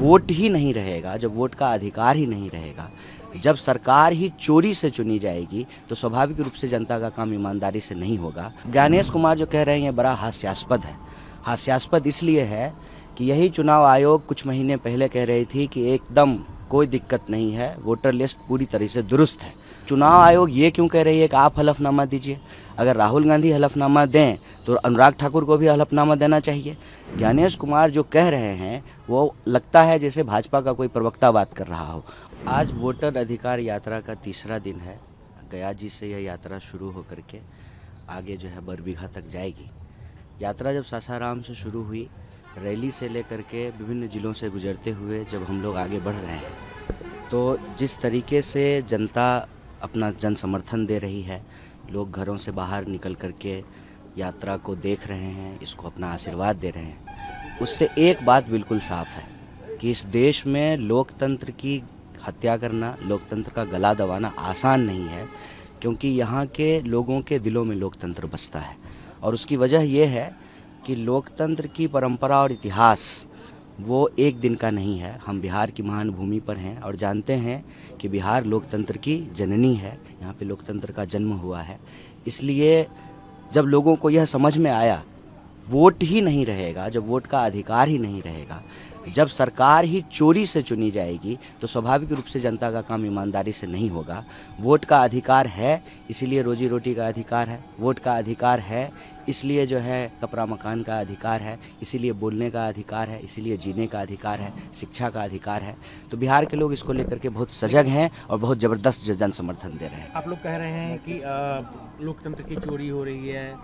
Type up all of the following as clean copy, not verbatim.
Vote ही नहीं रहेगा, जब वोट का अधिकार ही नहीं रहेगा, जब सरकार ही चोरी से चुनी जाएगी, तो स्वाभाविक रूप से जनता का काम ईमानदारी से नहीं होगा। ज्ञानेश कुमार जो कह रहे हैं ये बड़ा हास्यास्पद है। हास्यास्पद इसलिए है कि यही चुनाव आयोग कुछ महीने पहले कह रही थी कि एकदम कोई दिक्कत नहीं है, वोटर लिस्ट पूरी तरह से दुरुस्त है। चुनाव आयोग ये क्यों कह रही है कि आप हलफनामा दीजिए? अगर राहुल गांधी हलफनामा दें तो अनुराग ठाकुर को भी हलफनामा देना चाहिए। ज्ञानेश कुमार जो कह रहे हैं वो लगता है जैसे भाजपा का कोई प्रवक्ता बात कर रहा हो। आज वोटर अधिकार यात्रा का तीसरा दिन है। गया जी से यह यात्रा शुरू होकर के आगे जो है बरबीघा तक जाएगी। यात्रा जब सासाराम से शुरू हुई, रैली से लेकर के विभिन्न जिलों से गुजरते हुए जब हम लोग आगे बढ़ रहे हैं, तो जिस तरीके से जनता अपना जन समर्थन दे रही है, लोग घरों से बाहर निकल कर के यात्रा को देख रहे हैं, इसको अपना आशीर्वाद दे रहे हैं, उससे एक बात बिल्कुल साफ है कि इस देश में लोकतंत्र की हत्या करना, लोकतंत्र का गला दबाना आसान नहीं है, क्योंकि यहाँ के लोगों के दिलों में लोकतंत्र बसता है। और उसकी वजह यह है कि लोकतंत्र की परंपरा और इतिहास वो एक दिन का नहीं है। हम बिहार की महान भूमि पर हैं और जानते हैं कि बिहार लोकतंत्र की जननी है, यहाँ पे लोकतंत्र का जन्म हुआ है। इसलिए जब लोगों को यह समझ में आया वोट ही नहीं रहेगा, जब वोट का अधिकार ही नहीं रहेगा, जब सरकार ही चोरी से चुनी जाएगी, तो स्वाभाविक रूप से जनता का काम ईमानदारी से नहीं होगा। वोट का अधिकार है, इसीलिए रोजी रोटी का अधिकार है। वोट का अधिकार है, इसलिए जो है कपड़ा मकान का अधिकार है, इसीलिए बोलने का अधिकार है, इसीलिए जीने का अधिकार है, शिक्षा का अधिकार है। तो बिहार के लोग इसको लेकर के बहुत सजग हैं और बहुत ज़बरदस्त जन समर्थन दे रहे हैं। आप लोग कह रहे हैं कि लोकतंत्र की चोरी हो रही है,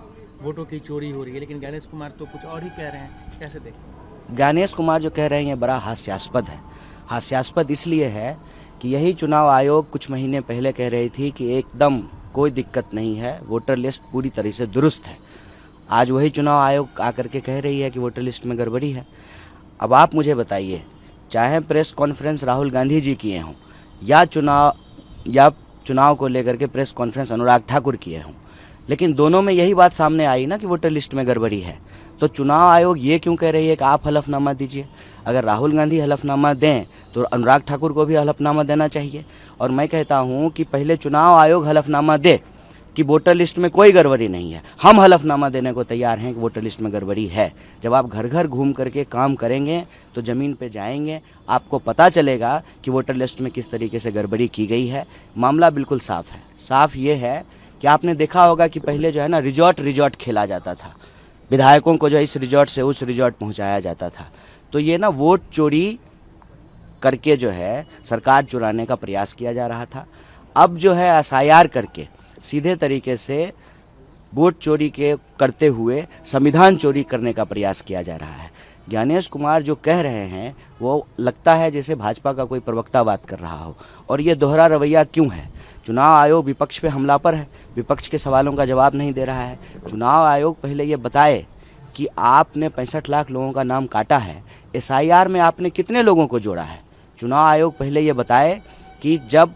वोटों की चोरी हो रही है, लेकिन ज्ञानेश कुमार तो कुछ और ही कह रहे हैं, कैसे देखें? ज्ञानेश कुमार जो कह रहे हैं ये बड़ा हास्यास्पद है। हास्यास्पद इसलिए है कि यही चुनाव आयोग कुछ महीने पहले कह रही थी कि एकदम कोई दिक्कत नहीं है, वोटर लिस्ट पूरी तरह से दुरुस्त है। आज वही चुनाव आयोग आकर के कह रही है कि वोटर लिस्ट में गड़बड़ी है। अब आप मुझे बताइए, चाहे प्रेस कॉन्फ्रेंस राहुल गांधी जी किए हों या चुनाव को लेकर के प्रेस कॉन्फ्रेंस अनुराग ठाकुर किए हों, लेकिन दोनों में यही बात सामने आई ना कि वोटर लिस्ट में गड़बड़ी है। तो चुनाव आयोग ये क्यों कह रही है कि आप हलफनामा दीजिए? अगर राहुल गांधी हलफनामा दें तो अनुराग ठाकुर को भी हलफनामा देना चाहिए। और मैं कहता हूं कि पहले चुनाव आयोग हलफनामा दे कि वोटर लिस्ट में कोई गड़बड़ी नहीं है। हम हलफनामा देने को तैयार हैं कि वोटर लिस्ट में गड़बड़ी है। जब आप घर घर घूम करके काम करेंगे तो ज़मीन पे जाएंगे, आपको पता चलेगा कि वोटर लिस्ट में किस तरीके से गड़बड़ी की गई है। मामला बिल्कुल साफ है। साफ ये है कि आपने देखा होगा कि पहले जो है ना रिजॉर्ट खेला जाता था, विधायकों को जो इस रिजॉर्ट से उस रिजॉर्ट पहुंचाया जाता था। तो ये ना वोट चोरी करके जो है सरकार चुराने का प्रयास किया जा रहा था। अब जो है एसआईआर करके सीधे तरीके से वोट चोरी के करते हुए संविधान चोरी करने का प्रयास किया जा रहा है। ज्ञानेश कुमार जो कह रहे हैं वो लगता है जैसे भाजपा का कोई प्रवक्ता बात कर रहा हो। और ये दोहरा रवैया क्यों है? चुनाव आयोग विपक्ष पे हमला पर है, विपक्ष के सवालों का जवाब नहीं दे रहा है। चुनाव आयोग पहले ये बताए कि आपने 65 लाख लोगों का नाम काटा है, एसआईआर में आपने कितने लोगों को जोड़ा है। चुनाव आयोग पहले ये बताए कि जब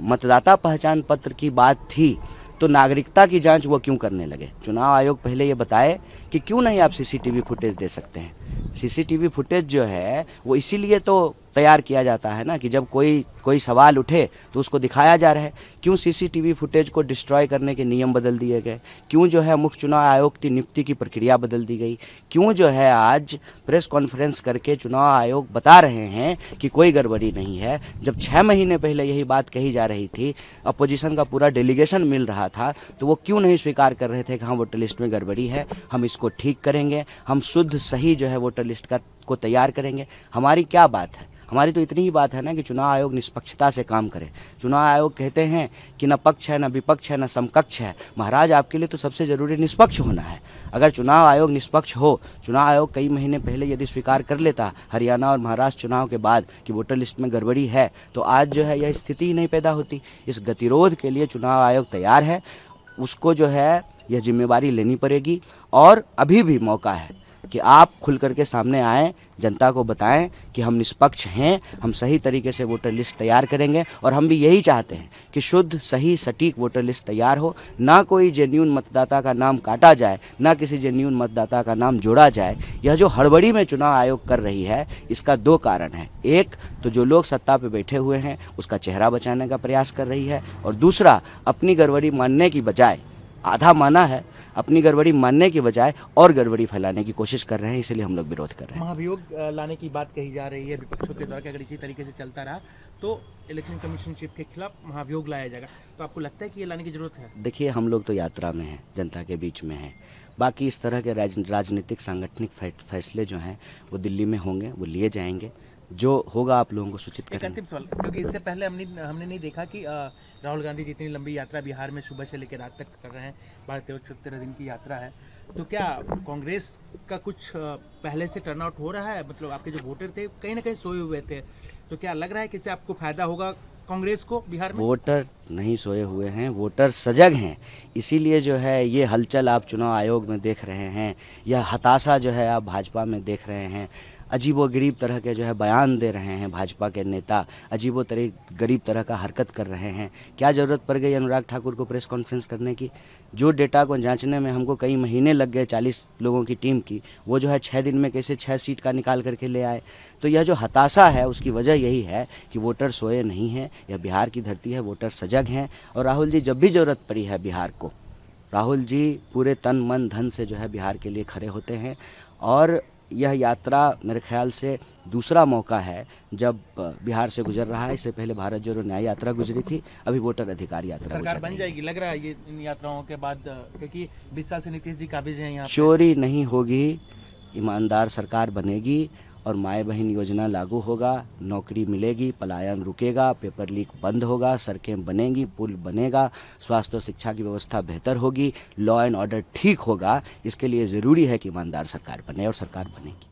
मतदाता पहचान पत्र की बात थी तो नागरिकता की जांच वो क्यों करने लगे। चुनाव आयोग पहले ये बताए कि क्यों नहीं आप सीसीटीवी फुटेज दे सकते हैं। सीसीटीवी फुटेज जो है वो इसीलिए तो तैयार किया जाता है ना कि जब कोई सवाल उठे तो उसको दिखाया जा रहा है। क्यों सीसीटीवी फुटेज को डिस्ट्रॉय करने के नियम बदल दिए गए? क्यों जो है मुख्य चुनाव आयोग की नियुक्ति की प्रक्रिया बदल दी गई? क्यों जो है आज प्रेस कॉन्फ्रेंस करके चुनाव आयोग बता रहे हैं कि कोई गड़बड़ी नहीं है, जब 6 महीने पहले यही बात कही जा रही थी, अपोजिशन का पूरा डेलीगेशन मिल रहा था, तो वो क्यों नहीं स्वीकार कर रहे थे कि हाँ वोटर लिस्ट में गड़बड़ी है, हम इसको ठीक करेंगे, हम शुद्ध सही जो है वोटर लिस्ट को तैयार करेंगे। हमारी क्या बात है? हमारी तो इतनी ही बात है ना कि चुनाव आयोग निष्पक्षता से काम करे। चुनाव आयोग कहते हैं कि न पक्ष है, न विपक्ष है, न समकक्ष है। महाराज आपके लिए तो सबसे ज़रूरी निष्पक्ष होना है। अगर चुनाव आयोग निष्पक्ष हो, चुनाव आयोग कई महीने पहले यदि स्वीकार कर लेता हरियाणा और महाराष्ट्र चुनाव के बाद कि वोटर लिस्ट में गड़बड़ी है, तो आज जो है यह स्थिति ही नहीं पैदा होती। इस गतिरोध के लिए चुनाव आयोग तैयार है, उसको जो है यह जिम्मेवारी लेनी पड़ेगी। और अभी भी मौका है, कि आप खुल करके सामने आएँ, जनता को बताएं कि हम निष्पक्ष हैं, हम सही तरीके से वोटर लिस्ट तैयार करेंगे। और हम भी यही चाहते हैं कि शुद्ध, सही, सटीक वोटर लिस्ट तैयार हो, ना कोई जेन्युइन मतदाता का नाम काटा जाए, ना किसी जेन्युइन मतदाता का नाम जोड़ा जाए। यह जो हड़बड़ी में चुनाव आयोग कर रही है, इसका दो कारण है। एक तो जो लोग सत्ता पे बैठे हुए हैं उसका चेहरा बचाने का प्रयास कर रही है, और दूसरा अपनी गड़बड़ी मानने की बजाय, आधा माना है, अपनी गड़बड़ी मानने की बजाय और गड़बड़ी फैलाने की कोशिश कर रहे हैं, इसलिए हम लोग विरोध कर रहे हैं। महाभियोग लाने की बात कही जा रही है विपक्षों के द्वारा कि अगर इसी तरीके से चलता रहा तो इलेक्शन कमीशन चीफ के खिलाफ महाभियोग लाया जाएगा, तो आपको लगता है कि ये लाने की जरूरत है? देखिए, हम लोग तो यात्रा में हैं, जनता के बीच में हैं। बाकी इस तरह के राजनीतिक सांगठनिक फैसले जो हैं वो दिल्ली में होंगे, वो लिए जाएंगे, जो होगा आप लोगों को सूचित एक करेंगे। अंतिम सवाल, क्योंकि इससे पहले हमने नहीं देखा कि राहुल गांधी जितनी लंबी यात्रा बिहार में सुबह से लेकर रात तक कर रहे हैं, 12-13 दिन की यात्रा है, तो क्या कांग्रेस का कुछ पहले से टर्नआउट हो रहा है? मतलब आपके जो वोटर थे कहीं ना कहीं सोए हुए थे, तो क्या लग रहा है कि इससे आपको फायदा होगा कांग्रेस को बिहार में? वोटर नहीं सोए हुए हैं, वोटर सजग हैं। इसीलिए जो है ये हलचल आप चुनाव आयोग में देख रहे हैं, यह हताशा जो है आप भाजपा में देख रहे हैं। अजीबोगरीब तरह के जो है बयान दे रहे हैं भाजपा के नेता, गरीब तरह का हरकत कर रहे हैं। क्या ज़रूरत पड़ गई अनुराग ठाकुर को प्रेस कॉन्फ्रेंस करने की? जो डेटा को जांचने में हमको कई महीने लग गए 40 लोगों की टीम की, वो जो है 6 दिन में कैसे 6 सीट का निकाल करके ले आए। तो यह जो हताशा है उसकी वजह यही है कि वोटर सोए नहीं हैं। यह बिहार की धरती है, वोटर सजग हैं। और राहुल जी, जब भी ज़रूरत पड़ी है बिहार को, राहुल जी पूरे तन मन धन से जो है बिहार के लिए खड़े होते हैं। और यह यात्रा मेरे ख्याल से दूसरा मौका है जब बिहार से गुजर रहा है। इससे पहले भारत जोड़ो न्याय यात्रा गुजरी थी, अभी वोटर अधिकार यात्रा सरकार गुजर बन रही है। जाएगी लग रहा है ये इन यात्राओं के बाद, क्योंकि 20 साल से नीतीश जी काबिज हैं यहाँ पे। चोरी नहीं होगी, ईमानदार सरकार बनेगी और माए बहन योजना लागू होगा, नौकरी मिलेगी, पलायन रुकेगा, पेपर लीक बंद होगा, सड़कें बनेंगी, पुल बनेगा, स्वास्थ्य और शिक्षा की व्यवस्था बेहतर होगी, लॉ एंड ऑर्डर ठीक होगा। इसके लिए ज़रूरी है कि ईमानदार सरकार बने, और सरकार बनेगी।